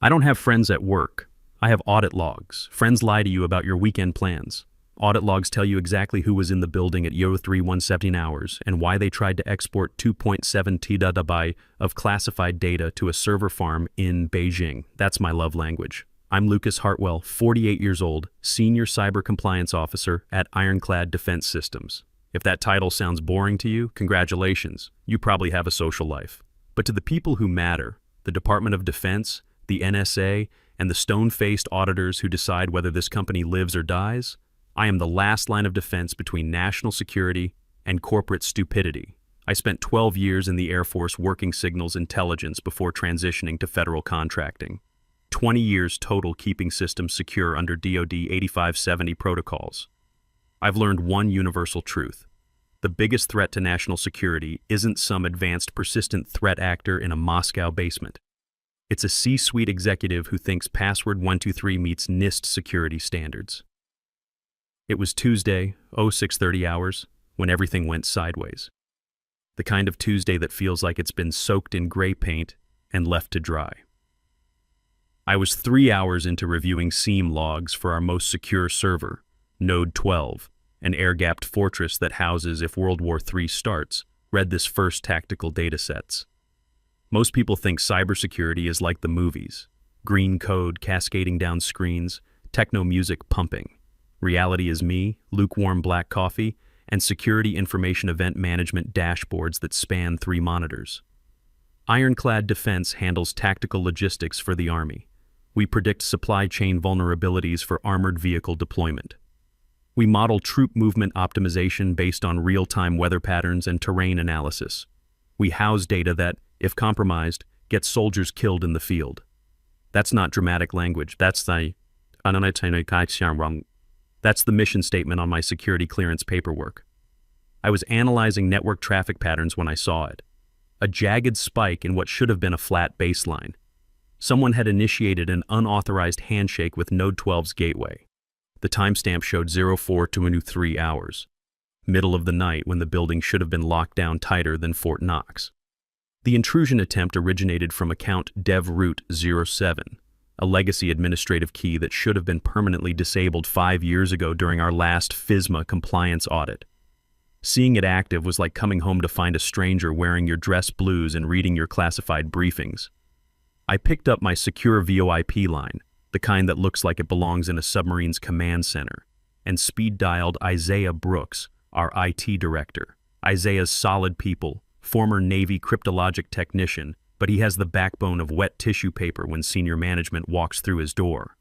I don't have friends at work. I have audit logs. Friends lie to you about your weekend plans. Audit logs tell you exactly who was in the building at Yo 3117 hours and why they tried to export 2.7 TB of classified data to a server farm in Beijing. That's my love language. I'm Lucas Hartwell, 48 years old, Senior Cyber Compliance Officer at Ironclad Defense Systems. If that title sounds boring to you, congratulations. You probably have a social life. But to the people who matter, the Department of Defense, the NSA, and the stone-faced auditors who decide whether this company lives or dies, I am the last line of defense between national security and corporate stupidity. I spent 12 years in the Air Force working signals intelligence before transitioning to federal contracting. 20 years total keeping systems secure under DoD 8570 protocols. I've learned one universal truth. The biggest threat to national security isn't some advanced persistent threat actor in a Moscow basement. It's a C-suite executive who thinks password 123 meets NIST security standards. It was Tuesday, 0630 hours, when everything went sideways. The kind of Tuesday that feels like it's been soaked in gray paint and left to dry. I was 3 hours into reviewing SIEM logs for our most secure server, Node 12, an air-gapped fortress that houses if World War III starts, read this first tactical datasets. Most people think cybersecurity is like the movies, green code cascading down screens, techno music pumping. Reality is me, lukewarm black coffee, and security information event management dashboards that span 3 monitors. Ironclad Defense handles tactical logistics for the Army. We predict supply chain vulnerabilities for armored vehicle deployment. We model troop movement optimization based on real-time weather patterns and terrain analysis. We house data that, if compromised, gets soldiers killed in the field. That's not dramatic language. That's the mission statement on my security clearance paperwork. I was analyzing network traffic patterns when I saw it. A jagged spike in what should have been a flat baseline. Someone had initiated an unauthorized handshake with Node 12's gateway. The timestamp showed 0423 hours, middle of the night when the building should have been locked down tighter than Fort Knox. The intrusion attempt originated from account devroot07, a legacy administrative key that should have been permanently disabled 5 years ago during our last FISMA compliance audit. Seeing it active was like coming home to find a stranger wearing your dress blues and reading your classified briefings. I picked up my secure VoIP line, the kind that looks like it belongs in a submarine's command center, and speed-dialed Isaiah Brooks, our IT director. Isaiah's solid people, former Navy cryptologic technician, but he has the backbone of wet tissue paper when senior management walks through his door.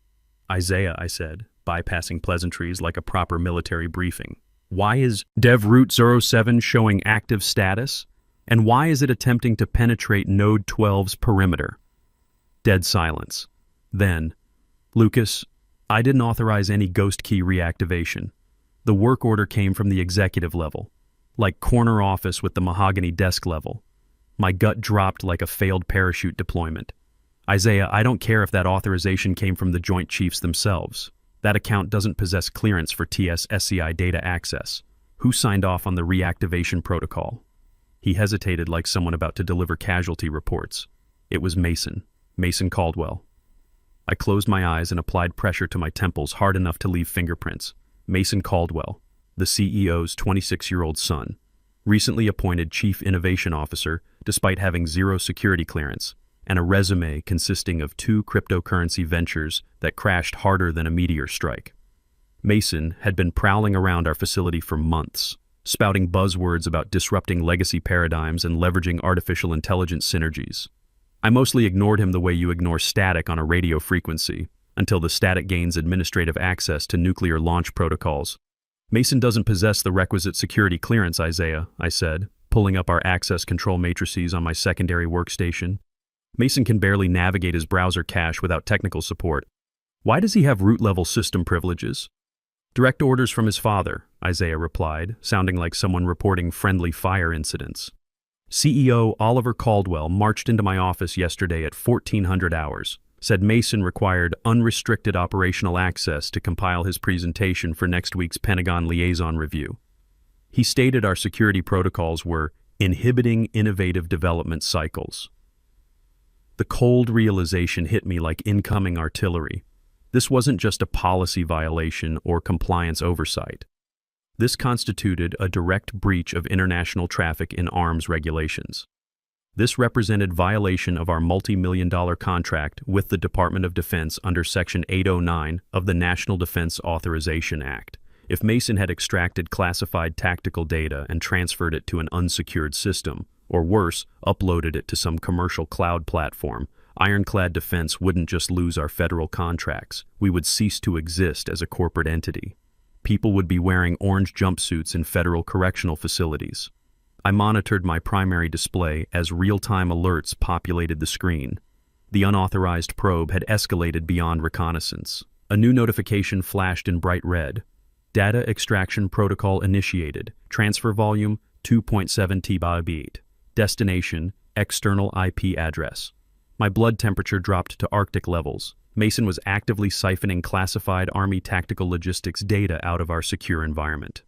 Isaiah, I said, bypassing pleasantries like a proper military briefing. Why is devroot07 showing active status? And why is it attempting to penetrate Node 12's perimeter? Dead silence. Then, Lucas, I didn't authorize any ghost key reactivation. The work order came from the executive level, like corner office with the mahogany desk level. My gut dropped like a failed parachute deployment. Isaiah, I don't care if that authorization came from the Joint Chiefs themselves. That account doesn't possess clearance for TS-SCI data access. Who signed off on the reactivation protocol? He hesitated like someone about to deliver casualty reports. It was Mason Caldwell. I closed my eyes and applied pressure to my temples hard enough to leave fingerprints. Mason Caldwell, the CEO's 26-year-old son, recently appointed Chief Innovation Officer despite having 0 security clearance, and a resume consisting of 2 cryptocurrency ventures that crashed harder than a meteor strike. Mason had been prowling around our facility for months, spouting buzzwords about disrupting legacy paradigms and leveraging artificial intelligence synergies. I mostly ignored him the way you ignore static on a radio frequency, until the static gains administrative access to nuclear launch protocols. Mason doesn't possess the requisite security clearance, Isaiah, I said, pulling up our access control matrices on my secondary workstation. Mason can barely navigate his browser cache without technical support. Why does he have root-level system privileges? Direct orders from his father, Isaiah replied, sounding like someone reporting friendly fire incidents. CEO Oliver Caldwell marched into my office yesterday at 1400 hours, said Mason required unrestricted operational access to compile his presentation for next week's Pentagon Liaison Review. He stated our security protocols were inhibiting innovative development cycles. The The cold realization hit me like incoming artillery. This wasn't just a policy violation or compliance oversight. This constituted a direct breach of international traffic in arms regulations. This represented violation of our multi-million-dollar contract with the Department of Defense under Section 809 of the National Defense Authorization Act. If Mason had extracted classified tactical data and transferred it to an unsecured system, or worse, uploaded it to some commercial cloud platform, Ironclad Defense wouldn't just lose our federal contracts, we would cease to exist as a corporate entity. People would be wearing orange jumpsuits in federal correctional facilities. I monitored my primary display as real-time alerts populated the screen. The unauthorized probe had escalated beyond reconnaissance. A new notification flashed in bright red. Data extraction protocol initiated. Transfer volume 2.7 TB. Destination, external IP address. My blood temperature dropped to Arctic levels. Mason was actively siphoning classified Army tactical logistics data out of our secure environment.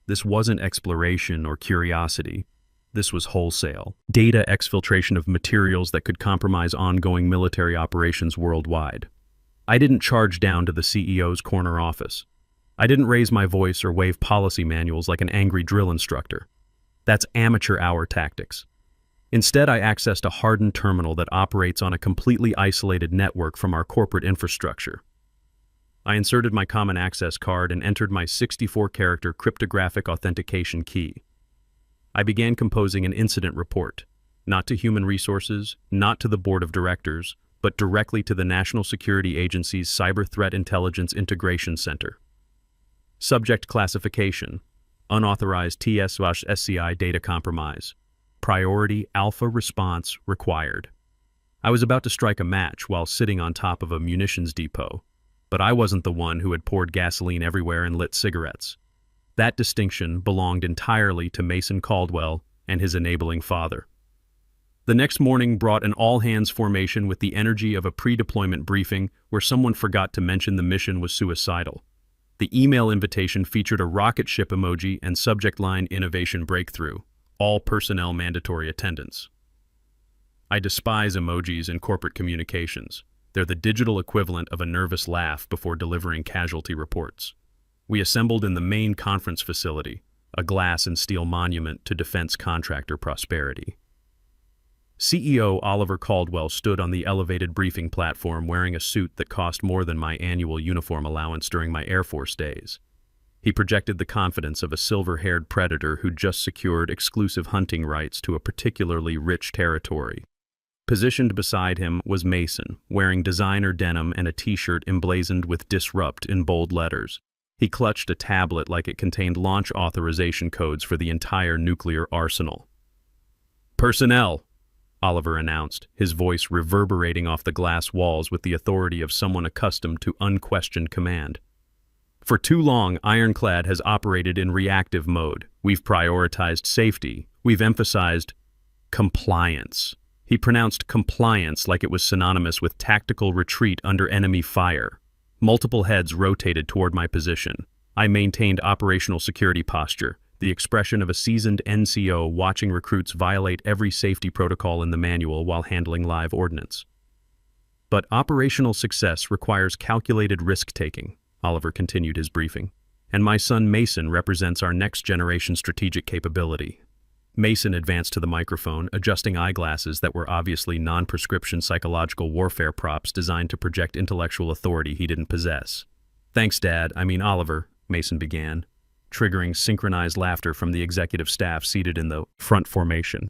This wasn't exploration or curiosity. This was wholesale. Data exfiltration of materials that could compromise ongoing military operations worldwide. I didn't charge down to the CEO's corner office. I didn't raise my voice or wave policy manuals like an angry drill instructor. That's amateur hour tactics. Instead, I accessed a hardened terminal that operates on a completely isolated network from our corporate infrastructure. I inserted my common access card and entered my 64-character cryptographic authentication key. I began composing an incident report, not to Human Resources, not to the Board of Directors, but directly to the National Security Agency's Cyber Threat Intelligence Integration Center. Subject classification: unauthorized TS/SCI data compromise. Priority alpha response required. I was about to strike a match while sitting on top of a munitions depot, but I wasn't the one who had poured gasoline everywhere and lit cigarettes. That distinction belonged entirely to Mason Caldwell and his enabling father. The next morning brought an all-hands formation with the energy of a pre-deployment briefing where someone forgot to mention the mission was suicidal. The email invitation featured a rocket ship emoji and subject line "Innovation Breakthrough." All personnel mandatory attendance. I despise emojis in corporate communications. They're the digital equivalent of a nervous laugh before delivering casualty reports. We assembled in the main conference facility, a glass and steel monument to defense contractor prosperity. CEO Oliver Caldwell stood on the elevated briefing platform wearing a suit that cost more than my annual uniform allowance during my Air Force days. He projected the confidence of a silver-haired predator who'd just secured exclusive hunting rights to a particularly rich territory. Positioned beside him was Mason, wearing designer denim and a t-shirt emblazoned with "Disrupt" in bold letters. He clutched a tablet like it contained launch authorization codes for the entire nuclear arsenal. "Personnel," Oliver announced, his voice reverberating off the glass walls with the authority of someone accustomed to unquestioned command. For too long, Ironclad has operated in reactive mode. We've prioritized safety. We've emphasized compliance. He pronounced compliance like it was synonymous with tactical retreat under enemy fire. Multiple heads rotated toward my position. I maintained operational security posture, the expression of a seasoned NCO watching recruits violate every safety protocol in the manual while handling live ordnance. But operational success requires calculated risk-taking. Oliver continued his briefing. And my son Mason represents our next-generation strategic capability. Mason advanced to the microphone, adjusting eyeglasses that were obviously non-prescription psychological warfare props designed to project intellectual authority he didn't possess. "Thanks, Dad, Oliver," Mason began, triggering synchronized laughter from the executive staff seated in the front formation.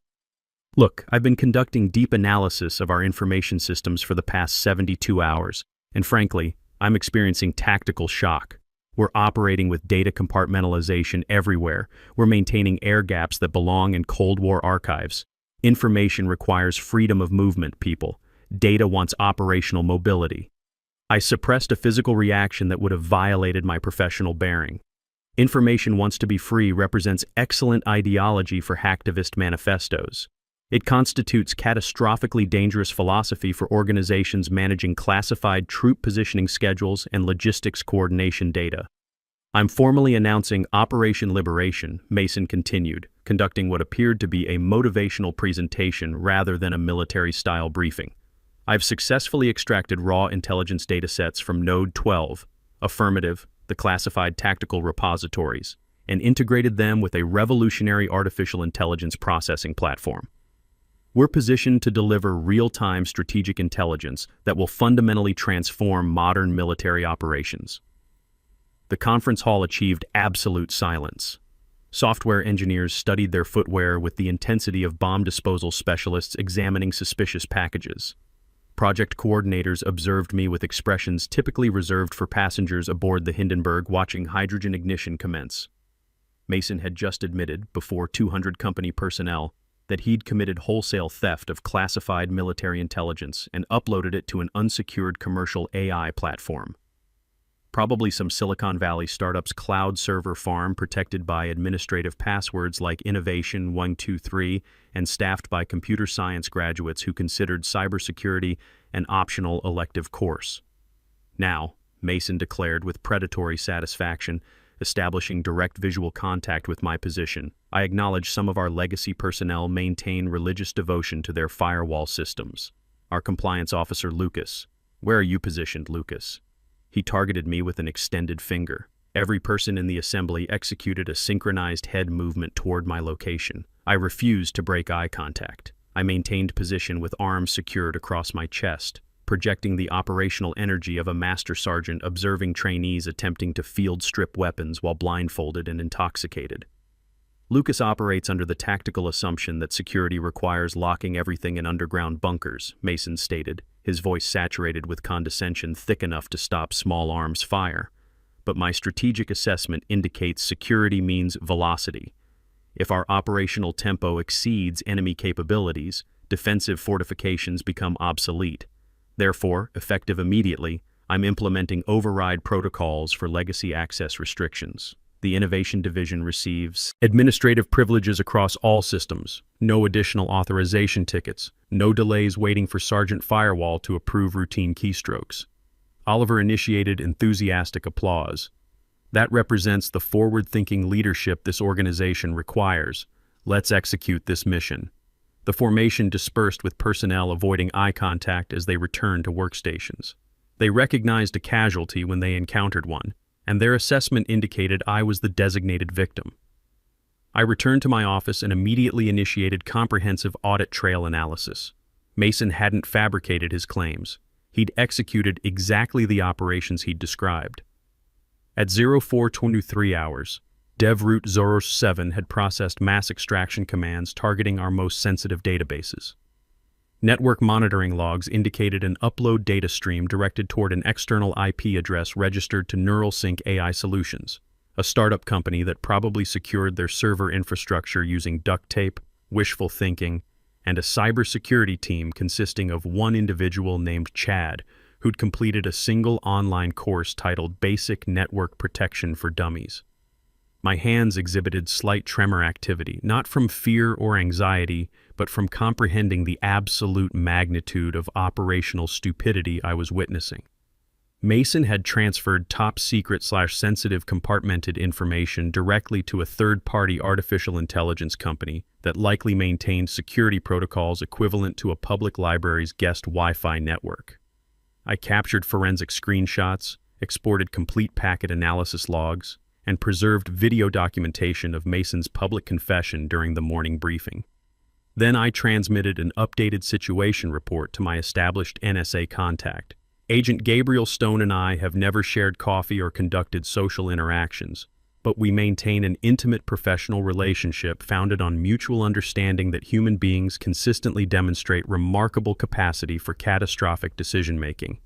"Look, I've been conducting deep analysis of our information systems for the past 72 hours, and frankly, I'm experiencing tactical shock. We're operating with data compartmentalization everywhere. We're maintaining air gaps that belong in Cold War archives. Information requires freedom of movement, people. Data wants operational mobility. I suppressed a physical reaction that would have violated my professional bearing. Information wants to be free represents excellent ideology for hacktivist manifestos. It constitutes catastrophically dangerous philosophy for organizations managing classified troop positioning schedules and logistics coordination data. I'm formally announcing Operation Liberation, Mason continued, conducting what appeared to be a motivational presentation rather than a military-style briefing. I've successfully extracted raw intelligence datasets from Node 12, Affirmative, the classified tactical repositories, and integrated them with a revolutionary artificial intelligence processing platform. We're positioned to deliver real-time strategic intelligence that will fundamentally transform modern military operations. The conference hall achieved absolute silence. Software engineers studied their footwear with the intensity of bomb disposal specialists examining suspicious packages. Project coordinators observed me with expressions typically reserved for passengers aboard the Hindenburg watching hydrogen ignition commence. Mason had just admitted, before 200 company personnel, that he'd committed wholesale theft of classified military intelligence and uploaded it to an unsecured commercial AI platform. Probably some Silicon Valley startup's cloud server farm protected by administrative passwords like Innovation 123 and staffed by computer science graduates who considered cybersecurity an optional elective course. Now, Mason declared with predatory satisfaction, establishing direct visual contact with my position, I acknowledge some of our legacy personnel maintain religious devotion to their firewall systems. Our compliance officer, Lucas. Where are you positioned, Lucas? He targeted me with an extended finger. Every person in the assembly executed a synchronized head movement toward my location. I refused to break eye contact. I maintained position with arms secured across my chest, projecting the operational energy of a master sergeant observing trainees attempting to field strip weapons while blindfolded and intoxicated. Lucas operates under the tactical assumption that security requires locking everything in underground bunkers, Mason stated, his voice saturated with condescension thick enough to stop small arms fire. But my strategic assessment indicates security means velocity. If our operational tempo exceeds enemy capabilities, defensive fortifications become obsolete. Therefore, effective immediately, I'm implementing override protocols for legacy access restrictions. The Innovation Division receives administrative privileges across all systems, no additional authorization tickets, no delays waiting for Sergeant Firewall to approve routine keystrokes. Oliver initiated enthusiastic applause. That represents the forward-thinking leadership this organization requires. Let's execute this mission. The formation dispersed with personnel avoiding eye contact as they returned to workstations. They recognized a casualty when they encountered one, and their assessment indicated I was the designated victim. I returned to my office and immediately initiated comprehensive audit trail analysis. Mason hadn't fabricated his claims. He'd executed exactly the operations he'd described. At 0423 hours, DevRoot Zoros 7 had processed mass extraction commands targeting our most sensitive databases. Network monitoring logs indicated an upload data stream directed toward an external IP address registered to NeuralSync AI Solutions, a startup company that probably secured their server infrastructure using duct tape, wishful thinking, and a cybersecurity team consisting of one individual named Chad, who'd completed a single online course titled Basic Network Protection for Dummies. My hands exhibited slight tremor activity, not from fear or anxiety, but from comprehending the absolute magnitude of operational stupidity I was witnessing. Mason had transferred top-secret/sensitive compartmented information directly to a third-party artificial intelligence company that likely maintained security protocols equivalent to a public library's guest Wi-Fi network. I captured forensic screenshots, exported complete packet analysis logs, and preserved video documentation of Mason's public confession during the morning briefing. Then I transmitted an updated situation report to my established NSA contact. Agent Gabriel Stone and I have never shared coffee or conducted social interactions, but we maintain an intimate professional relationship founded on mutual understanding that human beings consistently demonstrate remarkable capacity for catastrophic decision-making.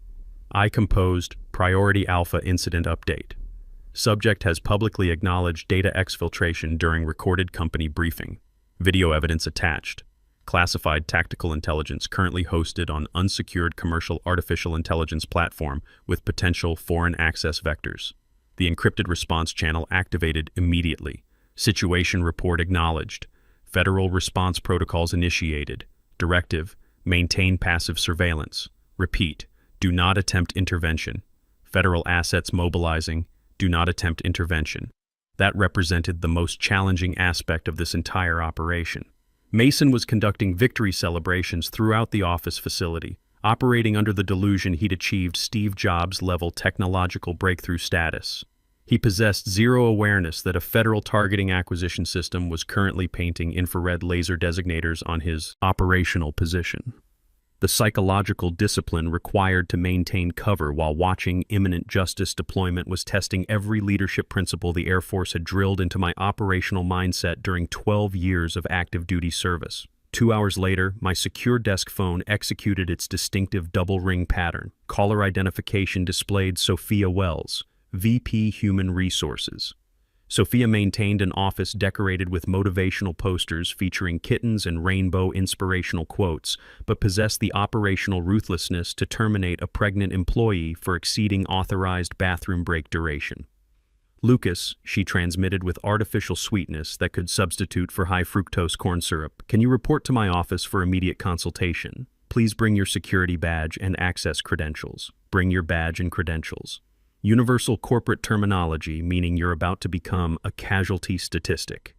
I composed Priority Alpha Incident Update. Subject has publicly acknowledged data exfiltration during recorded company briefing. Video evidence attached. Classified tactical intelligence currently hosted on unsecured commercial artificial intelligence platform with potential foreign access vectors. The encrypted response channel activated immediately. Situation report acknowledged. Federal response protocols initiated. Directive: maintain passive surveillance. Repeat: do not attempt intervention. Federal assets mobilizing. Do not attempt intervention. That represented the most challenging aspect of this entire operation. Mason was conducting victory celebrations throughout the office facility. operating under the delusion he'd achieved Steve Jobs-level technological breakthrough status. He possessed zero awareness that a federal targeting acquisition system was currently painting infrared laser designators on his operational position. The psychological discipline required to maintain cover while watching imminent justice deployment was testing every leadership principle the Air Force had drilled into my operational mindset during 12 years of active duty service. 2 hours later, my secure desk phone executed its distinctive double-ring pattern. Caller identification displayed Sophia Wells, VP Human Resources. Sophia maintained an office decorated with motivational posters featuring kittens and rainbow inspirational quotes, but possessed the operational ruthlessness to terminate a pregnant employee for exceeding authorized bathroom break duration. "Lucas," she transmitted with artificial sweetness that could substitute for high fructose corn syrup, "can you report to my office for immediate consultation? Please bring your security badge and access credentials. Bring your badge and credentials." Universal corporate terminology, meaning you're about to become a casualty statistic.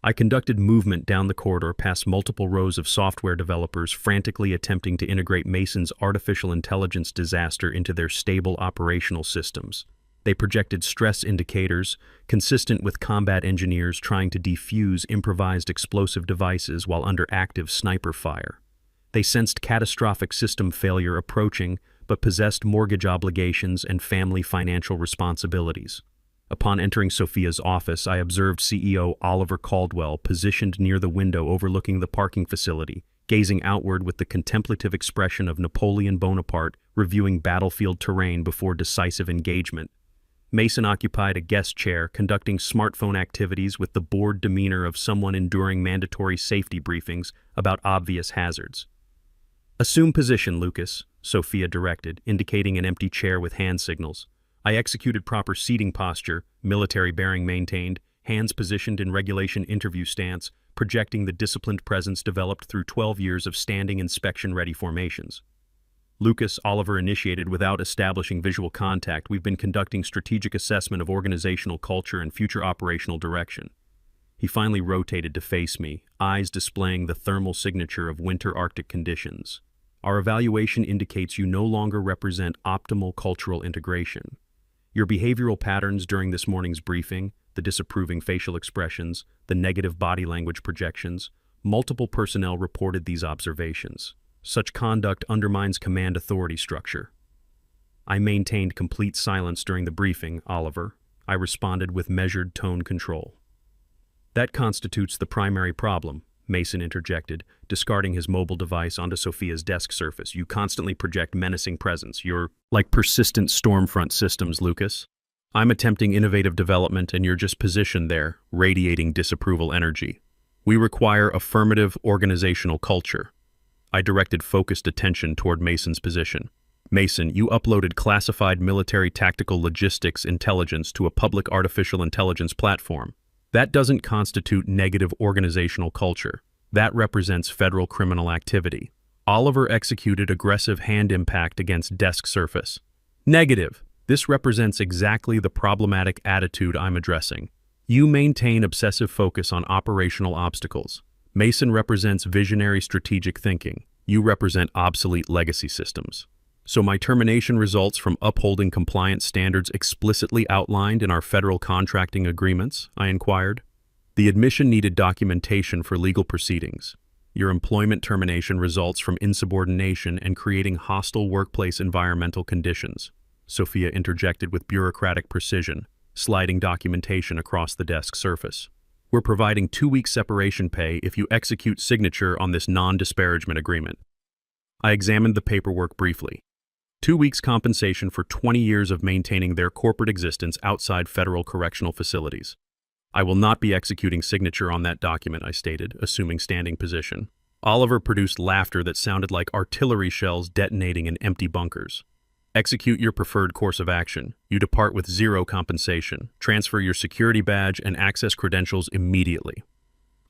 I conducted movement down the corridor past multiple rows of software developers frantically attempting to integrate Mason's artificial intelligence disaster into their stable operational systems. They projected stress indicators, consistent with combat engineers trying to defuse improvised explosive devices while under active sniper fire. They sensed catastrophic system failure approaching, but possessed mortgage obligations and family financial responsibilities. Upon entering Sophia's office, I observed CEO Oliver Caldwell positioned near the window overlooking the parking facility, gazing outward with the contemplative expression of Napoleon Bonaparte reviewing battlefield terrain before decisive engagement. Mason occupied a guest chair, conducting smartphone activities with the bored demeanor of someone enduring mandatory safety briefings about obvious hazards. "Assume position, Lucas," Sophia directed, indicating an empty chair with hand signals. I executed proper seating posture, military bearing maintained, hands positioned in regulation interview stance, projecting the disciplined presence developed through 12 years of standing inspection-ready formations. "Lucas," Oliver initiated without establishing visual contact, "we've been conducting strategic assessment of organizational culture and future operational direction." He finally rotated to face me, eyes displaying the thermal signature of winter Arctic conditions. "Our evaluation indicates you no longer represent optimal cultural integration. Your behavioral patterns during this morning's briefing, the disapproving facial expressions, the negative body language projections, multiple personnel reported these observations. Such conduct undermines command authority structure." I maintained complete silence during the briefing, Oliver. I responded with measured tone control. "That constitutes the primary problem," Mason interjected, discarding his mobile device onto Sophia's desk surface. "You constantly project menacing presence. You're like persistent stormfront systems, Lucas. I'm attempting innovative development and you're just positioned there, radiating disapproval energy. We require affirmative organizational culture." I directed focused attention toward Mason's position. "Mason, you uploaded classified military tactical logistics intelligence to a public artificial intelligence platform. That doesn't constitute negative organizational culture. That represents federal criminal activity." Oliver executed aggressive hand impact against desk surface. "Negative. This represents exactly the problematic attitude I'm addressing. You maintain obsessive focus on operational obstacles. Mason represents visionary strategic thinking. You represent obsolete legacy systems. So my termination results from upholding compliance standards explicitly outlined in our federal contracting agreements?" I inquired. "The admission needed documentation for legal proceedings. Your employment termination results from insubordination and creating hostile workplace environmental conditions," Sophia interjected with bureaucratic precision, sliding documentation across the desk surface. "We're providing 2-week separation pay if you execute signature on this non-disparagement agreement." I examined the paperwork briefly. 2 weeks compensation for 20 years of maintaining their corporate existence outside federal correctional facilities. "I will not be executing signature on that document," I stated, assuming standing position. Oliver produced laughter that sounded like artillery shells detonating in empty bunkers. "Execute your preferred course of action. You depart with 0 compensation. Transfer your security badge and access credentials immediately."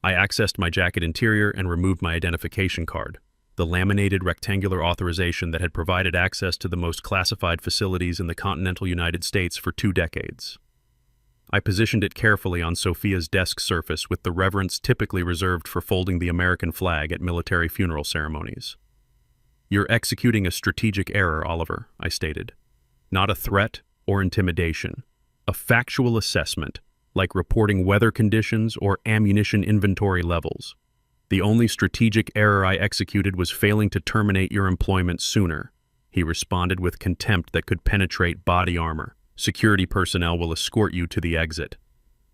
I accessed my jacket interior and removed my identification card, the laminated rectangular authorization that had provided access to the most classified facilities in the continental United States for 2 decades. I positioned it carefully on Sophia's desk surface with the reverence typically reserved for folding the American flag at military funeral ceremonies. You're executing a strategic error, Oliver, I stated. Not a threat or intimidation. A factual assessment, like reporting weather conditions or ammunition inventory levels. The only strategic error I executed was failing to terminate your employment sooner. He responded with contempt that could penetrate body armor. Security personnel will escort you to the exit.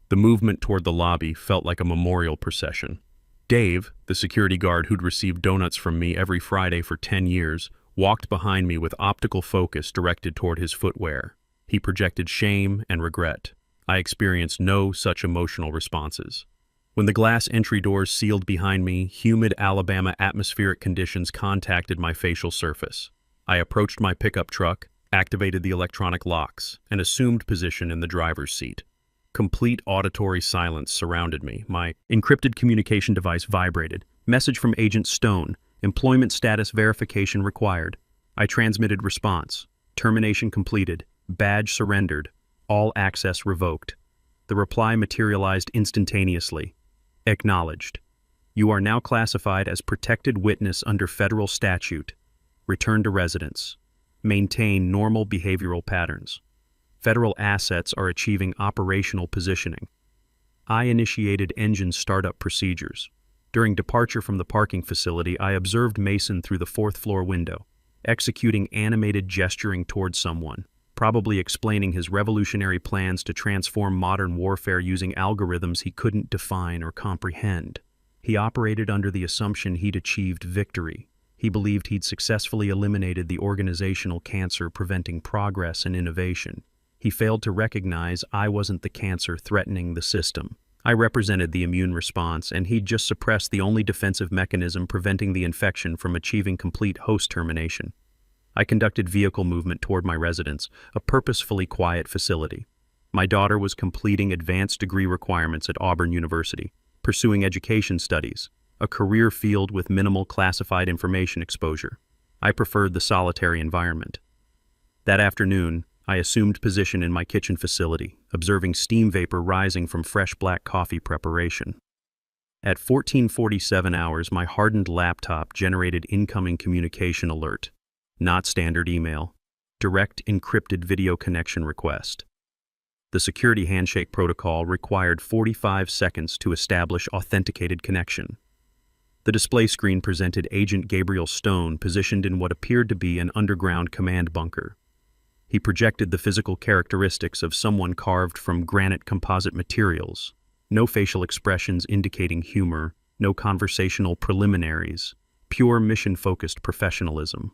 The movement toward the lobby felt like a memorial procession. Dave, the security guard who'd received donuts from me every Friday for 10 years, walked behind me with optical focus directed toward his footwear. He projected shame and regret. I experienced no such emotional responses. When the glass entry doors sealed behind me, humid Alabama atmospheric conditions contacted my facial surface. I approached my pickup truck, activated the electronic locks, and assumed position in the driver's seat. Complete auditory silence surrounded me. My encrypted communication device vibrated. Message from Agent Stone. Employment status verification required. I transmitted response. Termination completed. Badge surrendered. All access revoked. The reply materialized instantaneously. Acknowledged. You are now classified as protected witness under federal statute. Return to residence. Maintain normal behavioral patterns. Federal assets are achieving operational positioning. I initiated engine startup procedures. During departure from the parking facility, I observed Mason through the fourth-floor window, executing animated gesturing towards someone, probably explaining his revolutionary plans to transform modern warfare using algorithms he couldn't define or comprehend. He operated under the assumption he'd achieved victory. He believed he'd successfully eliminated the organizational cancer preventing progress and innovation. He failed to recognize I wasn't the cancer threatening the system. I represented the immune response, and he'd just suppressed the only defensive mechanism preventing the infection from achieving complete host termination. I conducted vehicle movement toward my residence, a purposefully quiet facility. My daughter was completing advanced degree requirements at Auburn University, pursuing education studies, a career field with minimal classified information exposure. I preferred the solitary environment. That afternoon, I assumed position in my kitchen facility, observing steam vapor rising from fresh black coffee preparation. At 14:47 hours, my hardened laptop generated incoming communication alert. Not standard email. Direct encrypted video connection request. The security handshake protocol required 45 seconds to establish authenticated connection. The display screen presented Agent Gabriel Stone positioned in what appeared to be an underground command bunker. He projected the physical characteristics of someone carved from granite composite materials. No facial expressions indicating humor, no conversational preliminaries, pure mission-focused professionalism.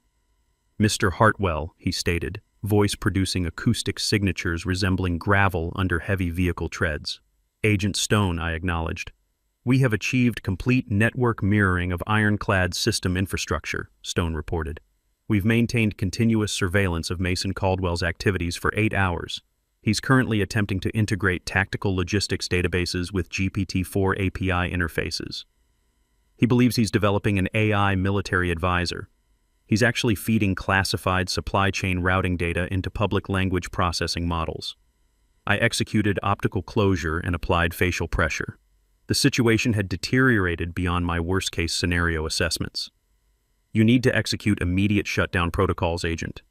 Mr. Hartwell, he stated, voice producing acoustic signatures resembling gravel under heavy vehicle treads. Agent Stone, I acknowledged. We have achieved complete network mirroring of ironclad system infrastructure, Stone reported. We've maintained continuous surveillance of Mason Caldwell's activities for 8 hours. He's currently attempting to integrate tactical logistics databases with GPT-4 API interfaces. He believes he's developing an AI military advisor. He's actually feeding classified supply chain routing data into public language processing models. I executed optical closure and applied facial pressure. The situation had deteriorated beyond my worst-case scenario assessments. You need to execute immediate shutdown protocols, Agent.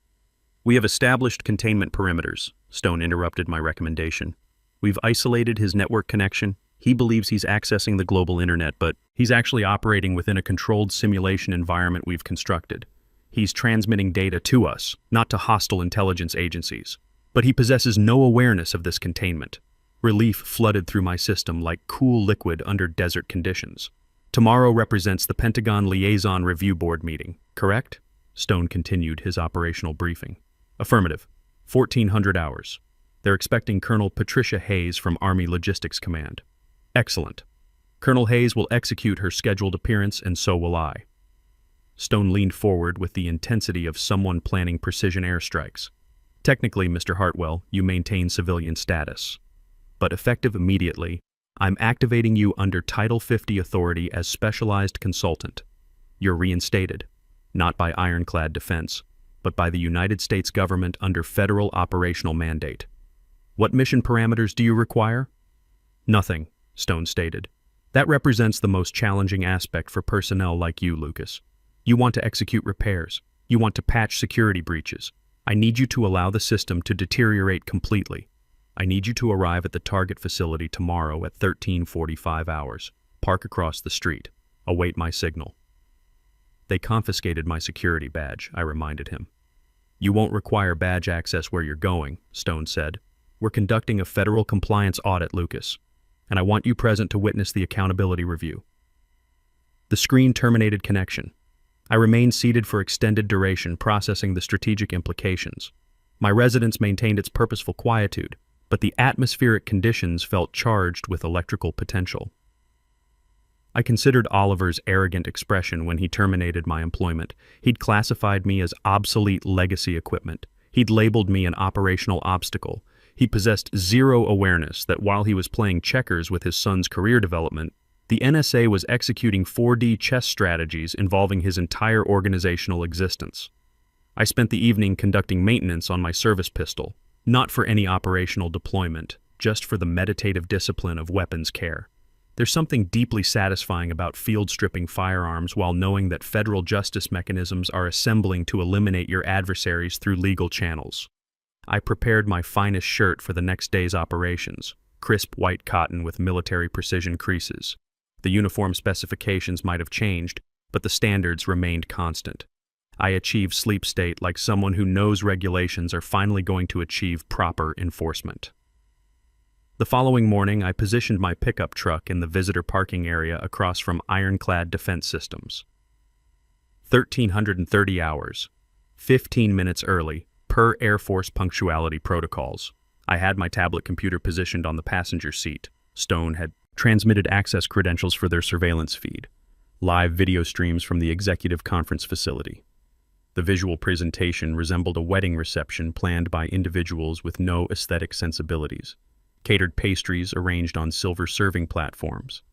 We have established containment perimeters, Stone interrupted my recommendation. We've isolated his network connection. He believes he's accessing the global internet, but he's actually operating within a controlled simulation environment we've constructed. He's transmitting data to us, not to hostile intelligence agencies. But he possesses no awareness of this containment. Relief flooded through my system like cool liquid under desert conditions. Tomorrow represents the Pentagon Liaison Review Board meeting, correct? Stone continued his operational briefing. Affirmative. 1400 hours. They're expecting Colonel Patricia Hayes from Army Logistics Command. Excellent. Colonel Hayes will execute her scheduled appearance, and so will I. Stone leaned forward with the intensity of someone planning precision airstrikes. Technically, Mr. Hartwell, you maintain civilian status. But effective immediately, I'm activating you under Title 50 authority as specialized consultant. You're reinstated, not by ironclad defense, but by the United States government under federal operational mandate. What mission parameters do you require? Nothing, Stone stated. That represents the most challenging aspect for personnel like you, Lucas. You want to execute repairs. You want to patch security breaches. I need you to allow the system to deteriorate completely. I need you to arrive at the target facility tomorrow at 13:45 hours. Park across the street. Await my signal. They confiscated my security badge, I reminded him. You won't require badge access where you're going, Stone said. We're conducting a federal compliance audit, Lucas, and I want you present to witness the accountability review. The screen terminated connection. I remained seated for extended duration, processing the strategic implications. My residence maintained its purposeful quietude, but the atmospheric conditions felt charged with electrical potential. I considered Oliver's arrogant expression when he terminated my employment. He'd classified me as obsolete legacy equipment. He'd labeled me an operational obstacle. He possessed zero awareness that while he was playing checkers with his son's career development, the NSA was executing 4D chess strategies involving his entire organizational existence. I spent the evening conducting maintenance on my service pistol, not for any operational deployment, just for the meditative discipline of weapons care. There's something deeply satisfying about field-stripping firearms while knowing that federal justice mechanisms are assembling to eliminate your adversaries through legal channels. I prepared my finest shirt for the next day's operations, crisp white cotton with military precision creases. The uniform specifications might have changed, but the standards remained constant. I achieved sleep state like someone who knows regulations are finally going to achieve proper enforcement. The following morning, I positioned my pickup truck in the visitor parking area across from Ironclad Defense Systems. 1,330 hours, 15 minutes early, per Air Force punctuality protocols. I had my tablet computer positioned on the passenger seat. Stone had transmitted access credentials for their surveillance feed, live video streams from the executive conference facility. The visual presentation resembled a wedding reception planned by individuals with no aesthetic sensibilities. Catered pastries arranged on silver serving platforms,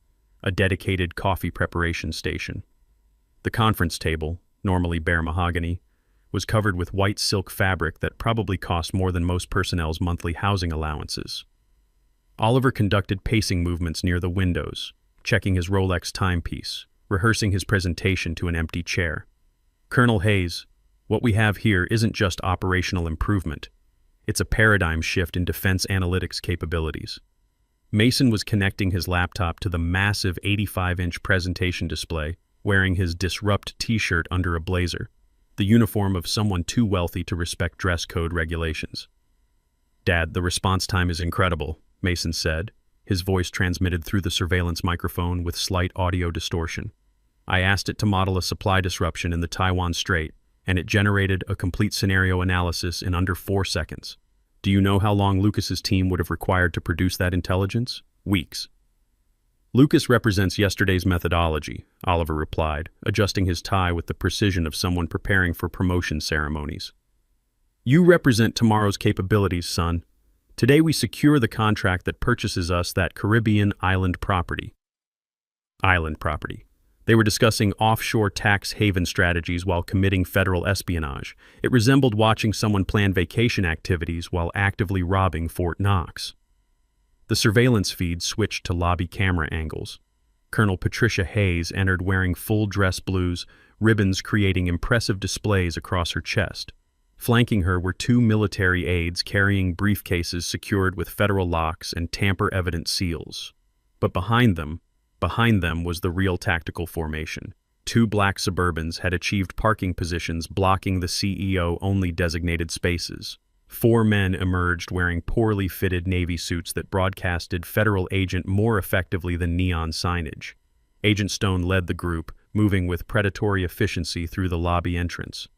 a dedicated coffee preparation station. The conference table, normally bare mahogany, was covered with white silk fabric that probably cost more than most personnel's monthly housing allowances. Oliver conducted pacing movements near the windows, checking his Rolex timepiece, rehearsing his presentation to an empty chair. Colonel Hayes, what we have here isn't just operational improvement. It's a paradigm shift in defense analytics capabilities. Mason was connecting his laptop to the massive 85-inch presentation display, wearing his Disrupt t-shirt under a blazer, the uniform of someone too wealthy to respect dress code regulations. Dad, the response time is incredible, Mason said, his voice transmitted through the surveillance microphone with slight audio distortion. I asked it to model a supply disruption in the Taiwan Strait, and it generated a complete scenario analysis in under 4 seconds. Do you know how long Lucas's team would have required to produce that intelligence? Weeks. Lucas represents yesterday's methodology, Oliver replied, adjusting his tie with the precision of someone preparing for promotion ceremonies. You represent tomorrow's capabilities, son. Today we secure the contract that purchases us that Caribbean island property. Island property. They were discussing offshore tax haven strategies while committing federal espionage. It resembled watching someone plan vacation activities while actively robbing Fort Knox. The surveillance feed switched to lobby camera angles. Colonel Patricia Hayes entered wearing full dress blues, ribbons creating impressive displays across her chest. Flanking her were 2 military aides carrying briefcases secured with federal locks and tamper-evident seals. But behind them was the real tactical formation. 2 black Suburbans had achieved parking positions blocking the CEO-only designated spaces. 4 men emerged wearing poorly fitted Navy suits that broadcasted federal agent more effectively than neon signage. Agent Stone led the group, moving with predatory efficiency through the lobby entrance.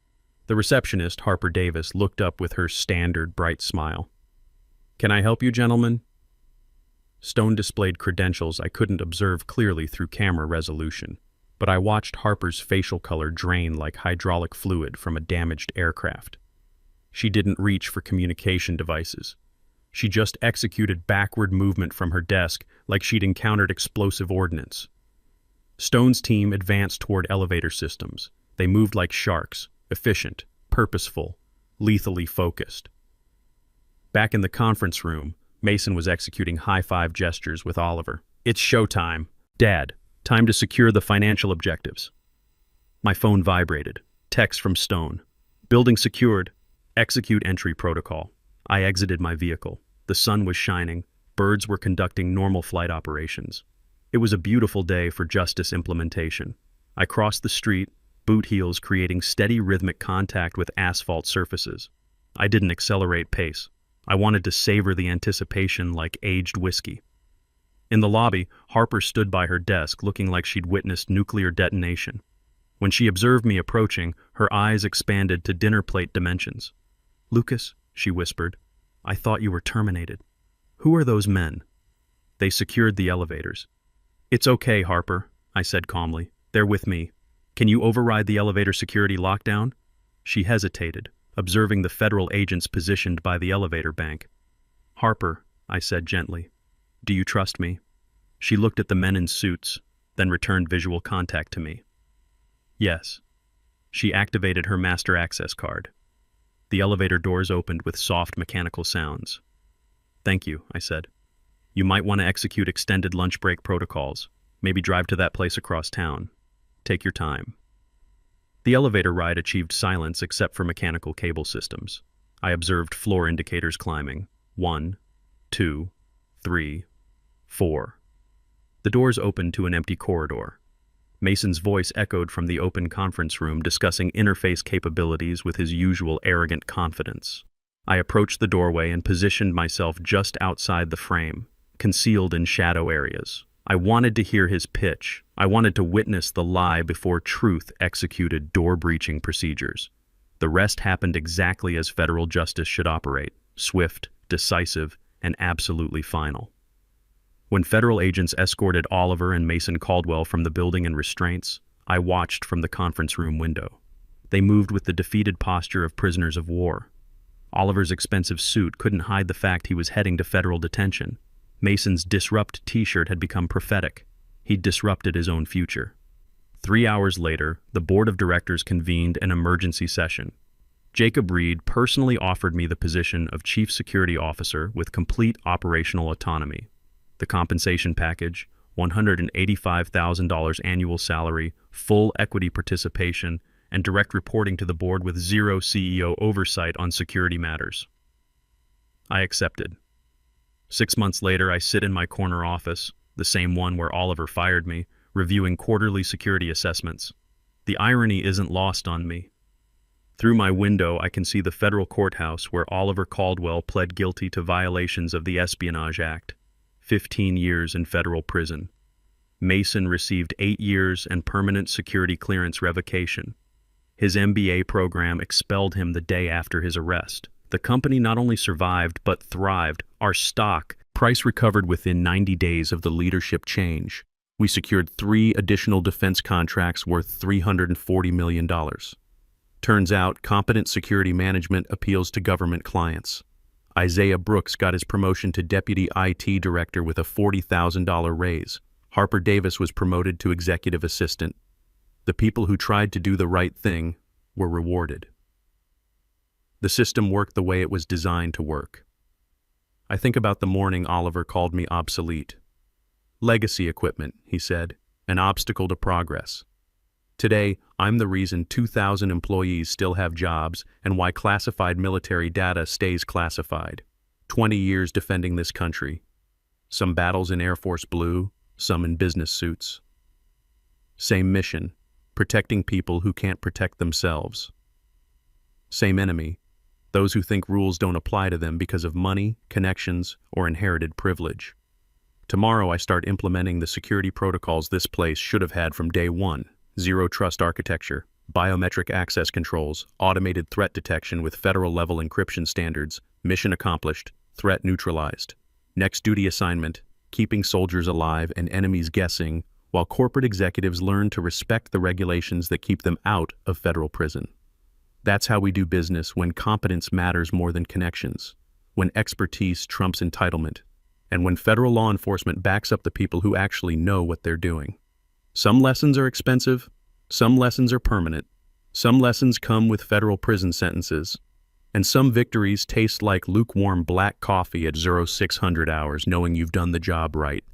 The receptionist, Harper Davis, looked up with her standard bright smile. "Can I help you, gentlemen?" Stone displayed credentials I couldn't observe clearly through camera resolution, but I watched Harper's facial color drain like hydraulic fluid from a damaged aircraft. She didn't reach for communication devices. She just executed backward movement from her desk like she'd encountered explosive ordnance. Stone's team advanced toward elevator systems. They moved like sharks, efficient, purposeful, lethally focused. Back in the conference room, Mason was executing high-five gestures with Oliver. "It's showtime. Dad, time to secure the financial objectives." My phone vibrated. Text from Stone. Building secured. Execute entry protocol. I exited my vehicle. The sun was shining. Birds were conducting normal flight operations. It was a beautiful day for justice implementation. I crossed the street, boot heels creating steady rhythmic contact with asphalt surfaces. I didn't accelerate pace. I wanted to savor the anticipation like aged whiskey. In the lobby, Harper stood by her desk looking like she'd witnessed nuclear detonation. When she observed me approaching, her eyes expanded to dinner plate dimensions. "Lucas," she whispered, "I thought you were terminated. Who are those men?" They secured the elevators. "It's okay, Harper," I said calmly. "They're with me. Can you override the elevator security lockdown?" She hesitated, observing the federal agents positioned by the elevator bank. "Harper," I said gently, "do you trust me?" She looked at the men in suits, then returned visual contact to me. "Yes." She activated her master access card. The elevator doors opened with soft mechanical sounds. "Thank you," I said. "You might want to execute extended lunch break protocols. Maybe drive to that place across town. Take your time." The elevator ride achieved silence except for mechanical cable systems. I observed floor indicators climbing. 1, 2, 3, 4. The doors opened to an empty corridor. Mason's voice echoed from the open conference room discussing interface capabilities with his usual arrogant confidence. I approached the doorway and positioned myself just outside the frame, concealed in shadow areas. I wanted to hear his pitch. I wanted to witness the lie before truth executed door-breaching procedures. The rest happened exactly as federal justice should operate: swift, decisive, and absolutely final. When federal agents escorted Oliver and Mason Caldwell from the building in restraints, I watched from the conference room window. They moved with the defeated posture of prisoners of war. Oliver's expensive suit couldn't hide the fact he was heading to federal detention. Mason's disrupt t-shirt had become prophetic. He'd disrupted his own future. 3 hours later, the board of directors convened an emergency session. Jacob Reed personally offered me the position of chief security officer with complete operational autonomy. The compensation package, $185,000 annual salary, full equity participation, and direct reporting to the board with zero CEO oversight on security matters. I accepted. 6 months later, I sit in my corner office, the same one where Oliver fired me, reviewing quarterly security assessments. The irony isn't lost on me. Through my window, I can see the federal courthouse where Oliver Caldwell pled guilty to violations of the Espionage Act. 15 years in federal prison. Mason received 8 years and permanent security clearance revocation. His MBA program expelled him the day after his arrest. The company not only survived, but thrived. Our stock price recovered within 90 days of the leadership change. We secured 3 additional defense contracts worth $340 million. Turns out, competent security management appeals to government clients. Isaiah Brooks got his promotion to Deputy IT Director with a $40,000 raise. Harper Davis was promoted to Executive Assistant. The people who tried to do the right thing were rewarded. The system worked the way it was designed to work. I think about the morning Oliver called me obsolete. "Legacy equipment," he said, "an obstacle to progress." Today, I'm the reason 2,000 employees still have jobs and why classified military data stays classified. 20 years defending this country. Some battles in Air Force Blue, some in business suits. Same mission, protecting people who can't protect themselves. Same enemy, those who think rules don't apply to them because of money, connections, or inherited privilege. Tomorrow I start implementing the security protocols this place should have had from day one. Zero trust architecture, biometric access controls, automated threat detection with federal-level encryption standards, mission accomplished, threat neutralized. Next duty assignment, keeping soldiers alive and enemies guessing, while corporate executives learn to respect the regulations that keep them out of federal prison. That's how we do business when competence matters more than connections, when expertise trumps entitlement, and when federal law enforcement backs up the people who actually know what they're doing. Some lessons are expensive, some lessons are permanent, some lessons come with federal prison sentences, and some victories taste like lukewarm black coffee at 0600 hours knowing you've done the job right.